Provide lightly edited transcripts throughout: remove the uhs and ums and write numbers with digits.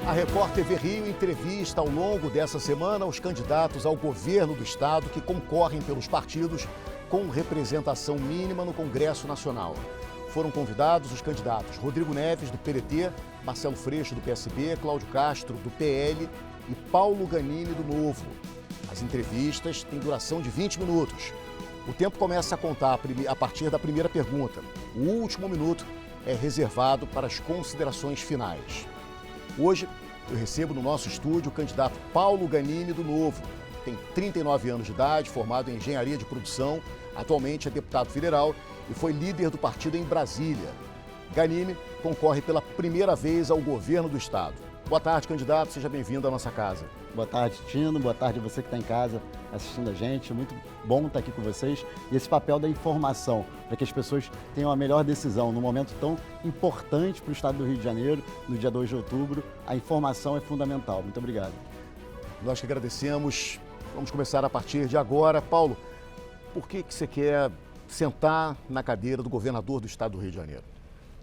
A Record TV Rio entrevista ao longo dessa semana os candidatos ao governo do estado que concorrem pelos partidos com representação mínima no Congresso Nacional. Foram convidados os candidatos Rodrigo Neves, do PDT, Marcelo Freixo, do PSB, Cláudio Castro, do PL e Paulo Ganimi, do Novo. As entrevistas têm duração de 20 minutos. O tempo começa a contar a partir da primeira pergunta. O último minuto é reservado para as considerações finais. Hoje, eu recebo no nosso estúdio o candidato Paulo Ganimi, do Novo. Tem 39 anos de idade, formado em engenharia de produção, atualmente é deputado federal e foi líder do partido em Brasília. Ganimi concorre pela primeira vez ao governo do estado. Boa tarde, candidato, seja bem-vindo à nossa casa. Boa tarde, Tino. Boa tarde a você que está em casa assistindo a gente. Muito bom estar aqui com vocês. E esse papel da informação, para que as pessoas tenham a melhor decisão num momento tão importante para o estado do Rio de Janeiro, no dia 2 de outubro, a informação é fundamental. Muito obrigado. Nós que agradecemos. Vamos começar a partir de agora. Paulo, por que você quer sentar na cadeira do governador do estado do Rio de Janeiro?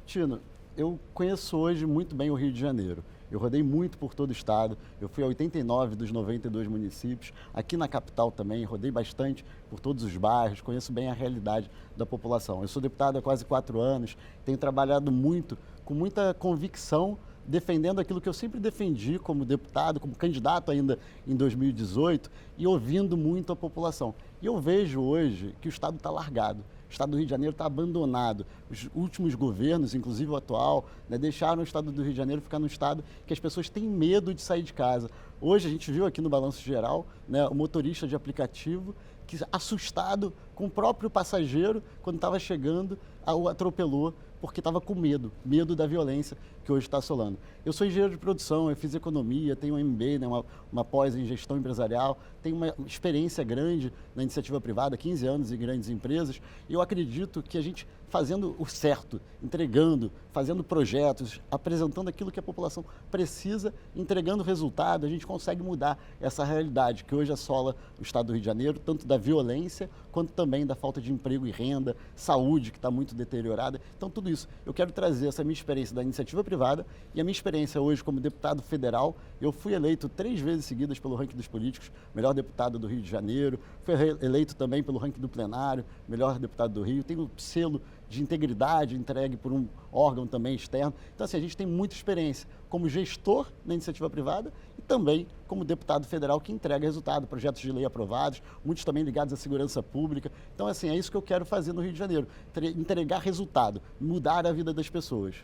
Tino, eu conheço hoje muito bem o Rio de Janeiro. Eu rodei muito por todo o estado, eu fui a 89 dos 92 municípios, aqui na capital também, rodei bastante por todos os bairros, conheço bem a realidade da população. Eu sou deputado há quase 4 anos, tenho trabalhado muito, com muita convicção, defendendo aquilo que eu sempre defendi como deputado, como candidato ainda em 2018 e ouvindo muito a população. E eu vejo hoje que o estado está largado. O estado do Rio de Janeiro está abandonado. Os últimos governos, inclusive o atual, deixaram o estado do Rio de Janeiro ficar num estado que as pessoas têm medo de sair de casa. Hoje a gente viu aqui no Balanço Geral, o motorista de aplicativo que, assustado com o próprio passageiro, quando estava chegando, o atropelou porque estava com medo da violência que hoje está assolando. Eu sou engenheiro de produção, eu fiz economia, tenho um MBA, uma pós em gestão empresarial, tenho uma experiência grande na iniciativa privada, 15 anos em grandes empresas, e eu acredito que a gente fazendo o certo, entregando, fazendo projetos, apresentando aquilo que a população precisa, entregando resultado, a gente consegue mudar essa realidade que hoje assola o estado do Rio de Janeiro, tanto da violência, quanto também da falta de emprego e renda, saúde que está muito deteriorada. Então, tudo isso, eu quero trazer essa minha experiência da iniciativa privada e a minha experiência hoje como deputado federal. Eu fui eleito 3 vezes seguidas pelo ranking dos políticos, melhor deputado do Rio de Janeiro, fui eleito também pelo ranking do plenário, melhor deputado do Rio, tenho selo de integridade entregue por um órgão também externo. Então, assim, a gente tem muita experiência como gestor na iniciativa privada e também como deputado federal que entrega resultado, projetos de lei aprovados, muitos também ligados à segurança pública. Então, assim, é isso que eu quero fazer no Rio de Janeiro, entregar resultado, mudar a vida das pessoas.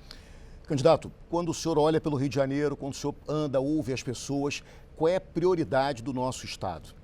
Candidato, quando o senhor olha pelo Rio de Janeiro, quando o senhor anda, ouve as pessoas, qual é a prioridade do nosso estado?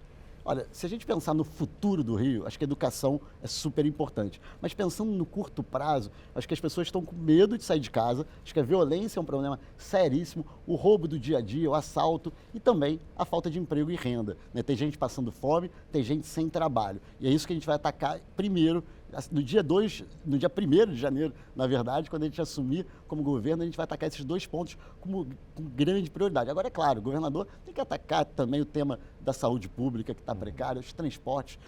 Olha, se a gente pensar no futuro do Rio, acho que a educação é super importante. Mas pensando no curto prazo, acho que as pessoas estão com medo de sair de casa, acho que a violência é um problema seríssimo, o roubo do dia a dia, o assalto e também a falta de emprego e renda. Tem gente passando fome, tem gente sem trabalho. E é isso que a gente vai atacar primeiro, no dia 1º de janeiro, na verdade, quando a gente assumir como governo, a gente vai atacar esses 2 pontos com grande prioridade. Agora, é claro, o governador tem que atacar também o tema da saúde pública, que está precária, os transportes,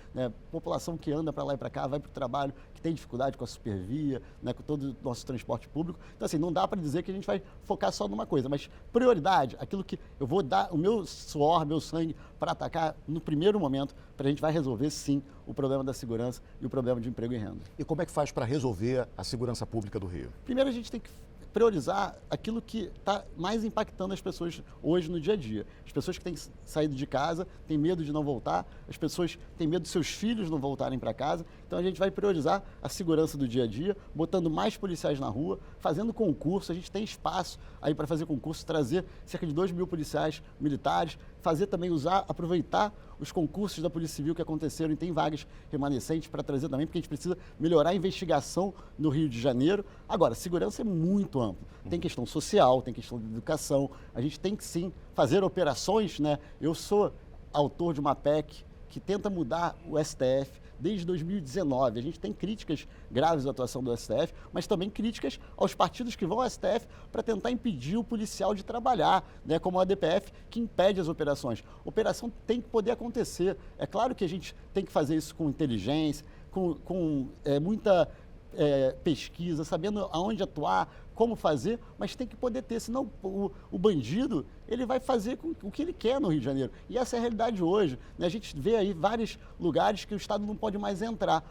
população que anda para lá e para cá, vai para o trabalho, que tem dificuldade com a supervia, com todo o nosso transporte público. Então, assim, não dá para dizer que a gente vai focar só numa coisa, mas prioridade, aquilo que eu vou dar o meu suor, meu sangue para atacar no primeiro momento, para a gente vai resolver, sim, o problema da segurança e o problema de emprego e renda. E como é que faz para resolver a segurança pública do Rio? Primeiro, a gente tem que priorizar aquilo que está mais impactando as pessoas hoje no dia a dia. As pessoas que têm saído de casa têm medo de não voltar, as pessoas têm medo de seus filhos não voltarem para casa. Então a gente vai priorizar a segurança do dia a dia, botando mais policiais na rua, fazendo concurso. A gente tem espaço aí para fazer concurso, trazer cerca de 2.000 policiais militares, fazer também, aproveitar os concursos da Polícia Civil que aconteceram e tem vagas remanescentes para trazer também, porque a gente precisa melhorar a investigação no Rio de Janeiro. Agora, segurança é muito amplo. Tem questão social, tem questão de educação. A gente tem que, sim, fazer operações, Eu sou autor de uma PEC que tenta mudar o STF desde 2019. A gente tem críticas graves à atuação do STF, mas também críticas aos partidos que vão ao STF para tentar impedir o policial de trabalhar, como a ADPF, que impede as operações. Operação tem que poder acontecer. É claro que a gente tem que fazer isso com inteligência, com muita pesquisa, sabendo aonde atuar, como fazer, mas tem que poder ter, senão o bandido, ele vai fazer o que ele quer no Rio de Janeiro. E essa é a realidade hoje, né? A gente vê aí vários lugares que o Estado não pode mais entrar,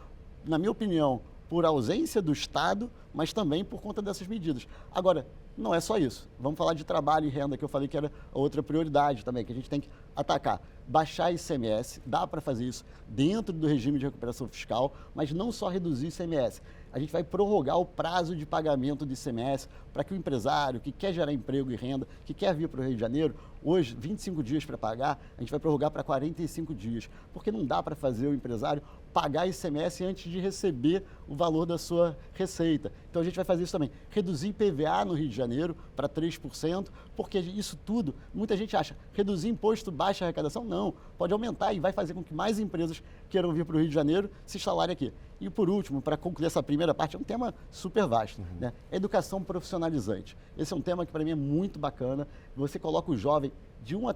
na minha opinião, por ausência do Estado, mas também por conta dessas medidas. Agora, não é só isso. Vamos falar de trabalho e renda, que eu falei que era a outra prioridade também, que a gente tem que atacar. Baixar ICMS, dá para fazer isso dentro do regime de recuperação fiscal, mas não só reduzir ICMS. A gente vai prorrogar o prazo de pagamento do ICMS para que o empresário que quer gerar emprego e renda, que quer vir para o Rio de Janeiro, hoje, 25 dias para pagar, a gente vai prorrogar para 45 dias, porque não dá para fazer o empresário pagar ICMS antes de receber o valor da sua receita. Então a gente vai fazer isso também. Reduzir IPVA no Rio de Janeiro para 3%, porque isso tudo, muita gente acha, reduzir imposto, baixa arrecadação, não, pode aumentar e vai fazer com que mais empresas queiram vir para o Rio de Janeiro se instalarem aqui. E por último, para concluir essa primeira parte, é um tema super vasto, né? Educação profissionalizante. Esse é um tema que para mim é muito bacana. Você coloca o jovem de 1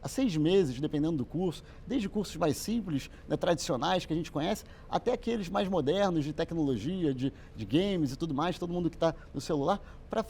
a 6 meses, dependendo do curso, desde cursos mais simples, né, tradicionais que a gente conhece, até aqueles mais modernos de tecnologia, de games e tudo mais, todo mundo que está no celular, para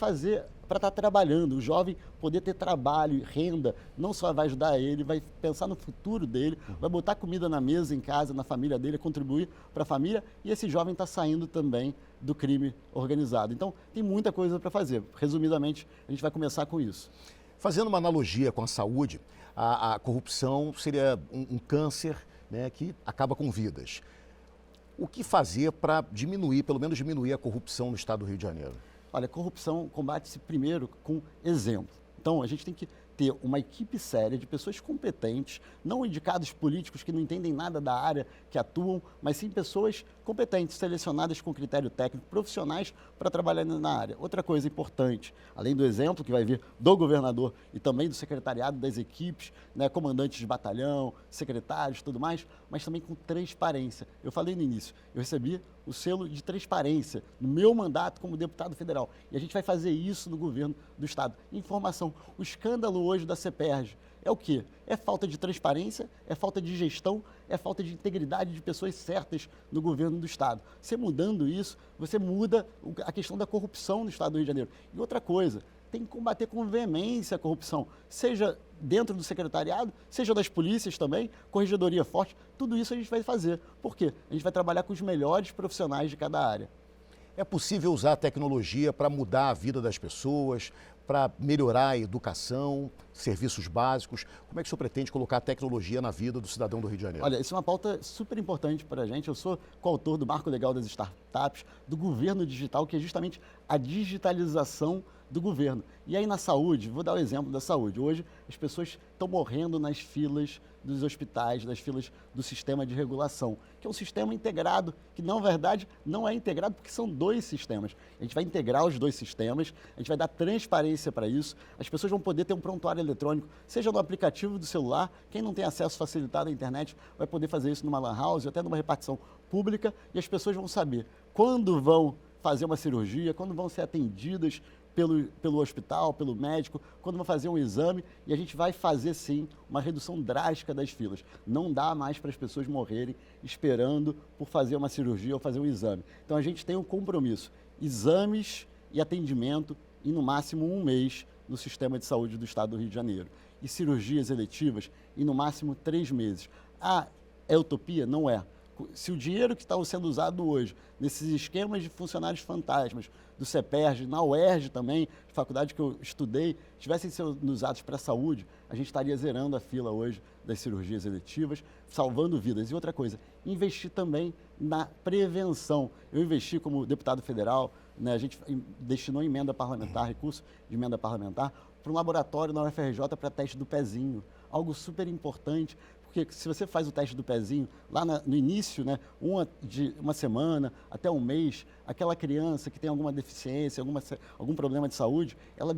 estar trabalhando, o jovem poder ter trabalho, renda, não só vai ajudar ele, vai pensar no futuro dele, vai botar comida na mesa em casa, na família dele, contribuir para a família, e esse jovem está saindo também do crime organizado. Então, tem muita coisa para fazer. Resumidamente, a gente vai começar com isso. Fazendo uma analogia com a saúde, a corrupção seria um câncer, né, que acaba com vidas. O que fazer para diminuir, pelo menos diminuir a corrupção no estado do Rio de Janeiro? Olha, a corrupção combate-se primeiro com exemplo. Então, a gente tem que ter uma equipe séria de pessoas competentes, não indicados políticos que não entendem nada da área que atuam, mas sim pessoas competentes, selecionadas com critério técnico, profissionais para trabalhar na área. Outra coisa importante, além do exemplo que vai vir do governador e também do secretariado das equipes, né, comandantes de batalhão, secretários, tudo mais, mas também com transparência. Eu falei no início, eu recebi o selo de transparência no meu mandato como deputado federal. E a gente vai fazer isso no governo do estado. Informação. O escândalo hoje da CEPERJ é o quê? É falta de transparência, é falta de gestão, é falta de integridade de pessoas certas no governo do estado. Você mudando isso, você muda a questão da corrupção no estado do Rio de Janeiro. E outra coisa, tem que combater com veemência a corrupção, seja dentro do secretariado, seja das polícias também, corregedoria forte, tudo isso a gente vai fazer. Por quê? A gente vai trabalhar com os melhores profissionais de cada área. É possível usar a tecnologia para mudar a vida das pessoas, para melhorar a educação, serviços básicos? Como é que o senhor pretende colocar a tecnologia na vida do cidadão do Rio de Janeiro? Olha, isso é uma pauta super importante para a gente. Eu sou coautor do Marco Legal das Startups, do governo digital, que é justamente a digitalização do governo. E aí na saúde, vou dar o exemplo da saúde. Hoje as pessoas estão morrendo nas filas dos hospitais, nas filas do sistema de regulação, que é um sistema integrado, que na verdade não é integrado porque são dois sistemas. A gente vai integrar os dois sistemas, a gente vai dar transparência para isso, as pessoas vão poder ter um prontuário eletrônico, seja no aplicativo do celular, quem não tem acesso facilitado à internet vai poder fazer isso numa lan house, até numa repartição pública, e as pessoas vão saber quando vão fazer uma cirurgia, quando vão ser atendidas pelo hospital, pelo médico, quando vão fazer um exame, e a gente vai fazer sim uma redução drástica das filas. Não dá mais para as pessoas morrerem esperando por fazer uma cirurgia ou fazer um exame. Então a gente tem um compromisso, exames e atendimento em no máximo 1 mês no sistema de saúde do estado do Rio de Janeiro. E cirurgias eletivas em no máximo 3 meses. É utopia? Não é. Se o dinheiro que está sendo usado hoje, nesses esquemas de funcionários fantasmas, do CEPERJ, na UERJ também, faculdade que eu estudei, tivessem sido usados para a saúde, a gente estaria zerando a fila hoje das cirurgias eletivas, salvando vidas. E outra coisa, investir também na prevenção. Eu investi como deputado federal, né, a gente destinou emenda parlamentar, recurso de emenda parlamentar, para um laboratório na UFRJ para teste do pezinho. Algo super importante, porque se você faz o teste do pezinho lá no início, né, de uma semana até 1 mês, aquela criança que tem alguma deficiência, algum problema de saúde, ela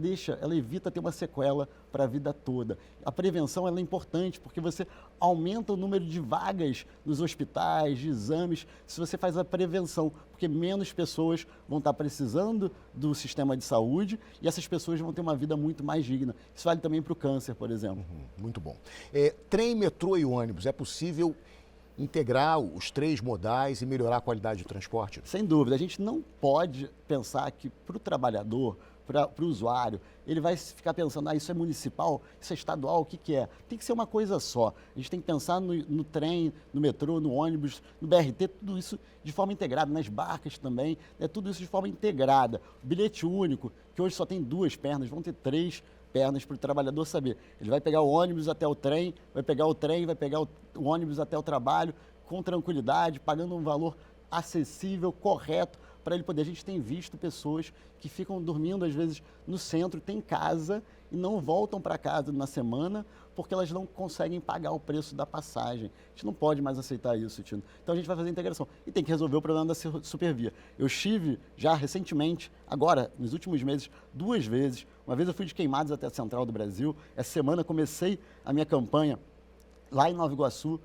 evita ter uma sequela para a vida toda. A prevenção ela é importante porque você aumenta o número de vagas nos hospitais, de exames, se você faz a prevenção, porque menos pessoas vão estar precisando do sistema de saúde e essas pessoas vão ter uma vida muito mais digna. Isso vale também para o câncer, por exemplo. Muito bom. Trem, metrô e ônibus, é possível integrar os 3 modais e melhorar a qualidade de transporte? Sem dúvida. A gente não pode pensar que para o trabalhador, para o usuário, ele vai ficar pensando, isso é municipal, isso é estadual, o que que é? Tem que ser uma coisa só. A gente tem que pensar no trem, no metrô, no ônibus, no BRT, tudo isso de forma integrada, nas barcas também, né? Tudo isso de forma integrada. O bilhete único, que hoje só tem 2 pernas, vão ter 3 pernas para o trabalhador saber. Ele vai pegar o ônibus até o trem, vai pegar o trem, vai pegar o ônibus até o trabalho, com tranquilidade, pagando um valor acessível, correto, para ele poder. A gente tem visto pessoas que ficam dormindo, às vezes, no centro, tem casa e não voltam para casa na semana porque elas não conseguem pagar o preço da passagem. A gente não pode mais aceitar isso, Tino. Então a gente vai fazer a integração. E tem que resolver o problema da Supervia. Eu estive já recentemente, agora, nos últimos meses, 2 vezes. Uma vez eu fui de Queimados até a Central do Brasil. Essa semana comecei a minha campanha lá em Nova Iguaçu,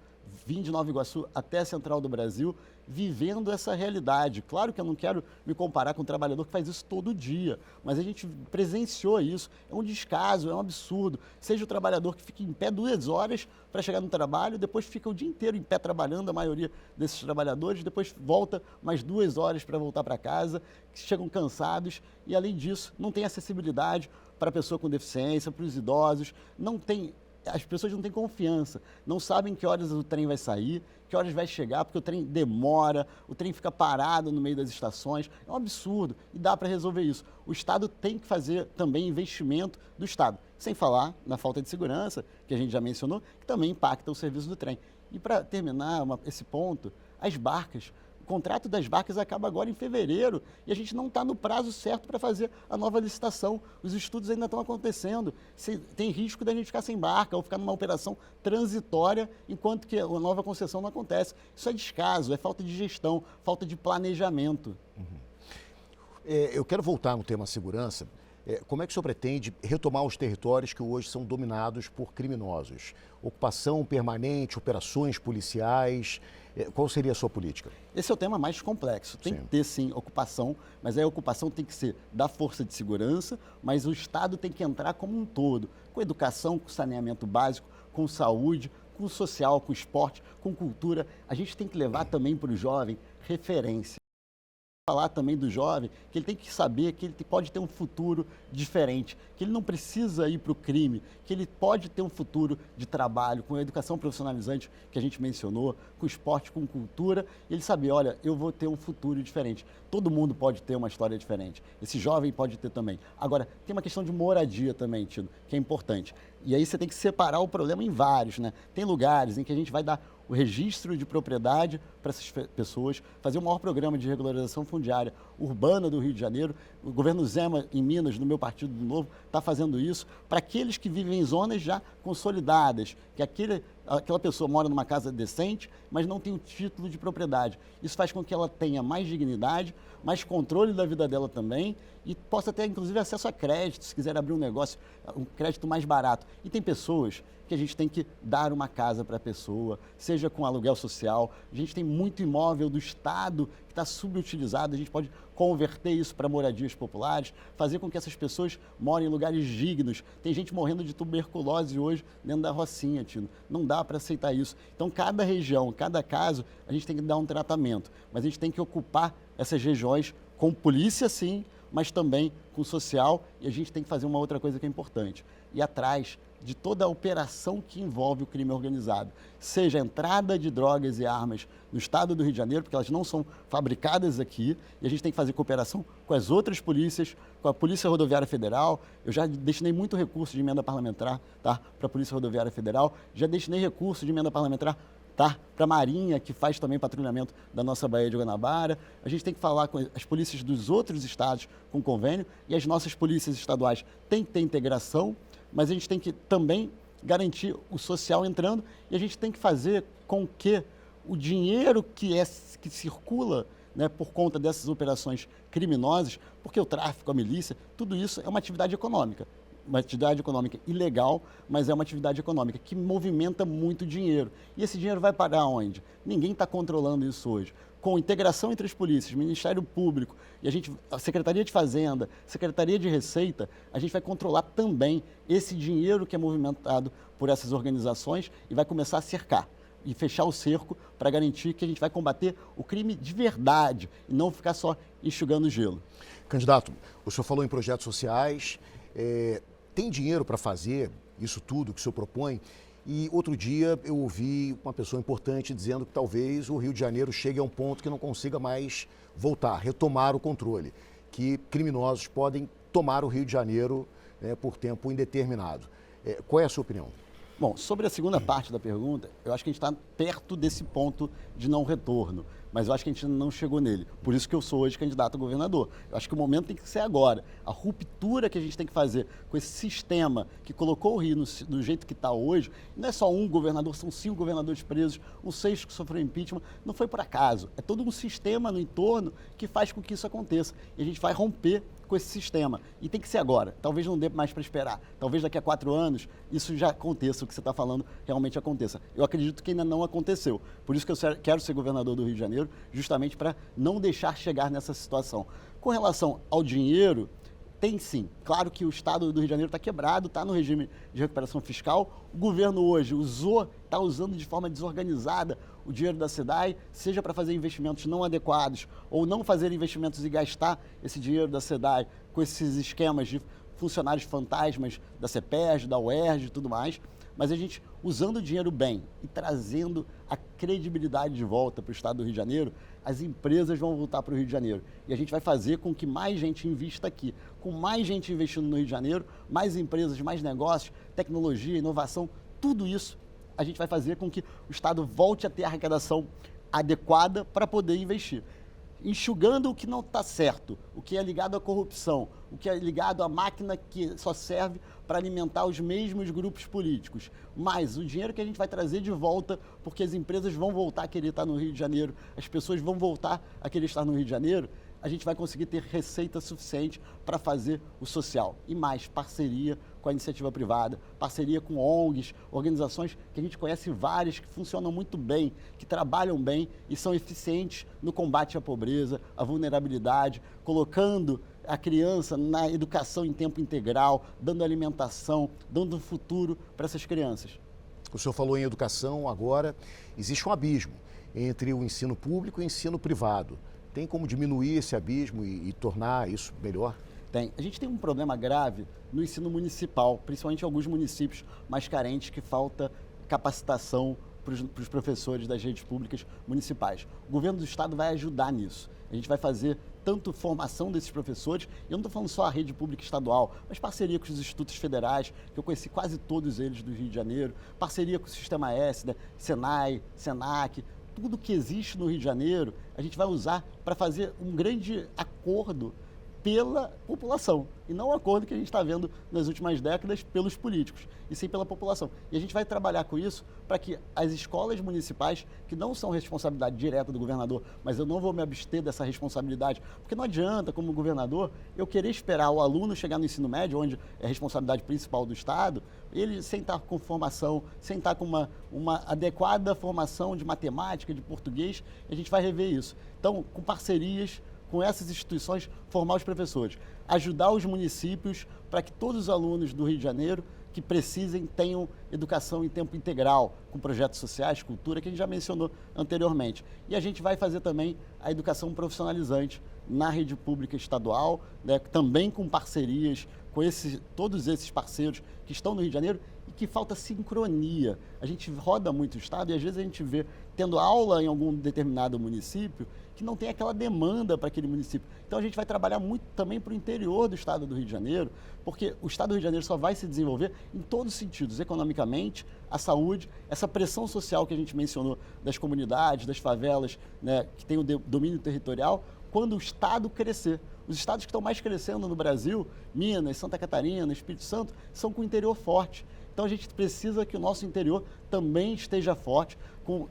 vim de Nova Iguaçu até a Central do Brasil, vivendo essa realidade. Claro que eu não quero me comparar com um trabalhador que faz isso todo dia, mas a gente presenciou isso. É um descaso, é um absurdo. Seja o trabalhador que fica em pé 2 horas para chegar no trabalho, depois fica o dia inteiro em pé trabalhando, a maioria desses trabalhadores, depois volta mais 2 horas para voltar para casa, que chegam cansados e, além disso, não tem acessibilidade para a pessoa com deficiência, para os idosos, não tem. As pessoas não têm confiança, não sabem que horas o trem vai sair, que horas vai chegar, porque o trem demora, o trem fica parado no meio das estações. É um absurdo e dá para resolver isso. O Estado tem que fazer também investimento do Estado, sem falar na falta de segurança, que a gente já mencionou, que também impacta o serviço do trem. E para terminar esse ponto, as barcas. O contrato das barcas acaba agora em fevereiro e a gente não está no prazo certo para fazer a nova licitação. Os estudos ainda estão acontecendo. Tem risco da gente ficar sem barca ou ficar numa operação transitória enquanto que a nova concessão não acontece. Isso é descaso, é falta de gestão, falta de planejamento. Eu quero voltar no tema segurança. Como é que o senhor pretende retomar os territórios que hoje são dominados por criminosos? Ocupação permanente, operações policiais, qual seria a sua política? Esse é o tema mais complexo. Tem que ter, sim, ocupação, mas a ocupação tem que ser da força de segurança, mas o Estado tem que entrar como um todo, com educação, com saneamento básico, com saúde, com social, com esporte, com cultura. A gente tem que levar também para o jovem referência. Falar também do jovem, que ele tem que saber que ele pode ter um futuro diferente, que ele não precisa ir para o crime, que ele pode ter um futuro de trabalho, com a educação profissionalizante que a gente mencionou, com esporte, com cultura, e ele saber, olha, eu vou ter um futuro diferente. Todo mundo pode ter uma história diferente, esse jovem pode ter também. Agora, tem uma questão de moradia também, Tino, que é importante. E aí você tem que separar o problema em vários, né? Tem lugares em que a gente vai dar o registro de propriedade para essas pessoas, fazer o maior programa de regularização fundiária urbana do Rio de Janeiro. O governo Zema, em Minas, no meu Partido do Novo, está fazendo isso para aqueles que vivem em zonas já consolidadas, que aquela pessoa mora numa casa decente, mas não tem o título de propriedade. Isso faz com que ela tenha mais dignidade, mais controle da vida dela também e possa ter, inclusive, acesso a crédito, se quiser abrir um negócio, um crédito mais barato. E tem pessoas que a gente tem que dar uma casa para a pessoa, seja com aluguel social. A gente tem muito imóvel do Estado que está subutilizado, a gente pode converter isso para moradias populares, fazer com que essas pessoas morem em lugares dignos. Tem gente morrendo de tuberculose hoje dentro da Rocinha, Tino. Não dá para aceitar isso. Então, cada região, cada caso, a gente tem que dar um tratamento, mas a gente tem que ocupar essas regiões com polícia, sim, mas também com social, e a gente tem que fazer uma outra coisa que é importante, ir atrás de toda a operação que envolve o crime organizado, seja a entrada de drogas e armas no estado do Rio de Janeiro, porque elas não são fabricadas aqui, e a gente tem que fazer cooperação com as outras polícias, com a Polícia Rodoviária Federal. Eu já destinei muito recurso de emenda parlamentar, tá, para a Polícia Rodoviária Federal, já destinei recurso de emenda parlamentar para a Marinha, que faz também patrulhamento da nossa Baía de Guanabara. A gente tem que falar com as polícias dos outros estados com convênio, e as nossas polícias estaduais têm que ter integração, mas a gente tem que também garantir o social entrando, e a gente tem que fazer com que o dinheiro que circula, né, por conta dessas operações criminosas, porque o tráfico, a milícia, tudo isso é uma atividade econômica ilegal, mas é uma atividade econômica que movimenta muito dinheiro. E esse dinheiro vai parar onde? Ninguém está controlando isso hoje. Com integração entre as polícias, Ministério Público e a Secretaria de Fazenda, Secretaria de Receita, a gente vai controlar também esse dinheiro que é movimentado por essas organizações e vai começar a cercar e fechar o cerco para garantir que a gente vai combater o crime de verdade e não ficar só enxugando gelo. Candidato, o senhor falou em projetos sociais, tem dinheiro para fazer isso tudo que o senhor propõe? E outro dia eu ouvi uma pessoa importante dizendo que talvez o Rio de Janeiro chegue a um ponto que não consiga mais voltar, retomar o controle, que criminosos podem tomar o Rio de Janeiro, né, por tempo indeterminado. Qual é a sua opinião? Bom, sobre a segunda parte da pergunta, eu acho que a gente está perto desse ponto de não retorno, mas eu acho que a gente ainda não chegou nele. Por isso que eu sou hoje candidato a governador. Eu acho que o momento tem que ser agora. A ruptura que a gente tem que fazer com esse sistema que colocou o Rio do jeito que está hoje, não é só um governador, são 5 governadores presos, um 6 que sofreu impeachment, não foi por acaso. É todo um sistema no entorno que faz com que isso aconteça. E a gente vai romper com esse sistema. E tem que ser agora. Talvez não dê mais para esperar. Talvez daqui a 4 anos isso já aconteça, o que você está falando realmente aconteça. Eu acredito que ainda não aconteceu. Por isso que eu quero ser governador do Rio de Janeiro, justamente para não deixar chegar nessa situação. Com relação ao dinheiro, tem sim. Claro que o Estado do Rio de Janeiro está quebrado, está no regime de recuperação fiscal. O governo hoje está usando de forma desorganizada o dinheiro da SEDAI, seja para fazer investimentos não adequados ou não fazer investimentos e gastar esse dinheiro da SEDAI com esses esquemas de funcionários fantasmas da CEPERJ, da UERJ e tudo mais. Mas a gente, usando o dinheiro bem e trazendo a credibilidade de volta para o Estado do Rio de Janeiro, as empresas vão voltar para o Rio de Janeiro. E a gente vai fazer com que mais gente invista aqui. Com mais gente investindo no Rio de Janeiro, mais empresas, mais negócios, tecnologia, inovação, tudo isso a gente vai fazer com que o Estado volte a ter a arrecadação adequada para poder investir. Enxugando o que não está certo, o que é ligado à corrupção, o que é ligado à máquina que só serve para alimentar os mesmos grupos políticos. Mas o dinheiro que a gente vai trazer de volta, porque as empresas vão voltar a querer estar no Rio de Janeiro, as pessoas vão voltar a querer estar no Rio de Janeiro, a gente vai conseguir ter receita suficiente para fazer o social. E mais, parceria com a iniciativa privada, parceria com ONGs, organizações que a gente conhece várias, que funcionam muito bem, que trabalham bem e são eficientes no combate à pobreza, à vulnerabilidade, colocando a criança na educação em tempo integral, dando alimentação, dando futuro para essas crianças. O senhor falou em educação, agora existe um abismo entre o ensino público e o ensino privado. Tem como diminuir esse abismo e tornar isso melhor? Tem. A gente tem um problema grave no ensino municipal, principalmente em alguns municípios mais carentes, que falta capacitação para os professores das redes públicas municipais. O governo do estado vai ajudar nisso. A gente vai fazer tanto formação desses professores, eu não estou falando só a rede pública estadual, mas parceria com os institutos federais, que eu conheci quase todos eles do Rio de Janeiro, parceria com o Sistema S, né, Senai, Senac, tudo que existe no Rio de Janeiro, a gente vai usar para fazer um grande acordo pela população, e não o acordo que a gente está vendo nas últimas décadas pelos políticos, e sim pela população. E a gente vai trabalhar com isso para que as escolas municipais, que não são responsabilidade direta do governador, mas eu não vou me abster dessa responsabilidade, porque não adianta, como governador, eu querer esperar o aluno chegar no ensino médio, onde é a responsabilidade principal do Estado, ele sem estar com formação, sem estar com uma adequada formação de matemática, de português, a gente vai rever isso. Então, com parcerias com essas instituições, formar os professores, ajudar os municípios para que todos os alunos do Rio de Janeiro que precisem tenham educação em tempo integral, com projetos sociais, cultura, que a gente já mencionou anteriormente. E a gente vai fazer também a educação profissionalizante na rede pública estadual, né, também com parcerias com todos esses parceiros que estão no Rio de Janeiro e que falta sincronia. A gente roda muito o estado e às vezes a gente vê tendo aula em algum determinado município que não tem aquela demanda para aquele município. Então a gente vai trabalhar muito também para o interior do estado do Rio de Janeiro, porque o estado do Rio de Janeiro só vai se desenvolver em todos os sentidos, economicamente, a saúde, essa pressão social que a gente mencionou das comunidades, das favelas, né, que tem o domínio territorial, quando o estado crescer. Os estados que estão mais crescendo no Brasil, Minas, Santa Catarina, Espírito Santo, são com o interior forte. Então a gente precisa que o nosso interior também esteja forte,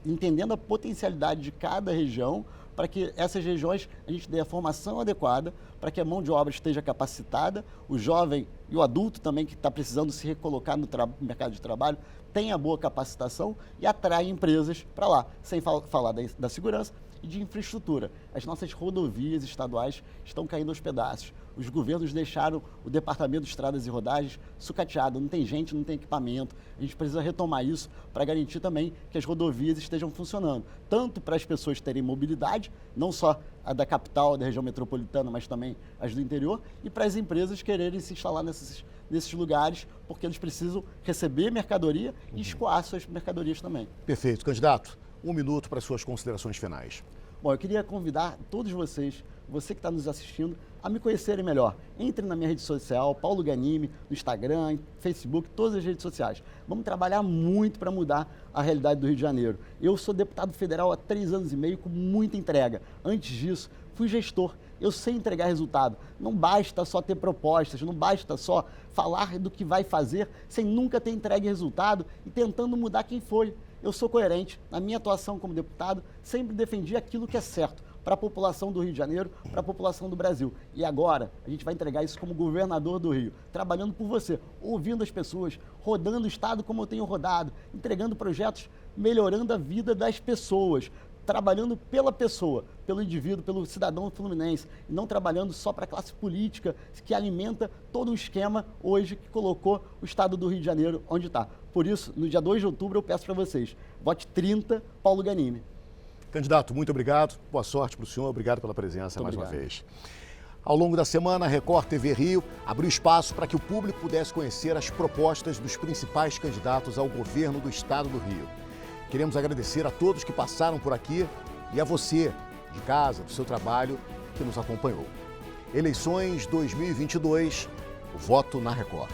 entendendo a potencialidade de cada região, para que essas regiões a gente dê a formação adequada, para que a mão de obra esteja capacitada, o jovem e o adulto também que está precisando se recolocar no mercado de trabalho tenha boa capacitação e atrai empresas para lá, sem falar da segurança e de infraestrutura. As nossas rodovias estaduais estão caindo aos pedaços. Os governos deixaram o Departamento de Estradas e Rodagens sucateado, não tem gente, não tem equipamento. A gente precisa retomar isso para garantir também que as rodovias estejam funcionando, tanto para as pessoas terem mobilidade, não só a da capital, da região metropolitana, mas também as do interior, e para as empresas quererem se instalar nesses lugares, porque eles precisam receber mercadoria e escoar suas mercadorias também. Perfeito. Candidato, 1 minuto para as suas considerações finais. Bom, eu queria convidar todos vocês, você que está nos assistindo, a me conhecerem melhor. Entre na minha rede social, Paulo Ganimi, no Instagram, Facebook, todas as redes sociais. Vamos trabalhar muito para mudar a realidade do Rio de Janeiro. Eu sou deputado federal há 3 anos e meio com muita entrega. Antes disso, fui gestor. Eu sei entregar resultado. Não basta só ter propostas, não basta só falar do que vai fazer sem nunca ter entregue resultado e tentando mudar quem foi. Eu sou coerente. Na minha atuação como deputado, sempre defendi aquilo que é certo para a população do Rio de Janeiro, para a população do Brasil. E agora, a gente vai entregar isso como governador do Rio, trabalhando por você, ouvindo as pessoas, rodando o Estado como eu tenho rodado, entregando projetos, melhorando a vida das pessoas, trabalhando pela pessoa, pelo indivíduo, pelo cidadão fluminense, e não trabalhando só para a classe política que alimenta todo um esquema hoje que colocou o Estado do Rio de Janeiro onde está. Por isso, no dia 2 de outubro, eu peço para vocês, vote 30, Paulo Ganimi. Candidato, muito obrigado. Boa sorte para o senhor. Obrigado pela presença mais uma vez. Ao longo da semana, a Record TV Rio abriu espaço para que o público pudesse conhecer as propostas dos principais candidatos ao governo do Estado do Rio. Queremos agradecer a todos que passaram por aqui e a você, de casa, do seu trabalho, que nos acompanhou. Eleições 2022, o voto na Record.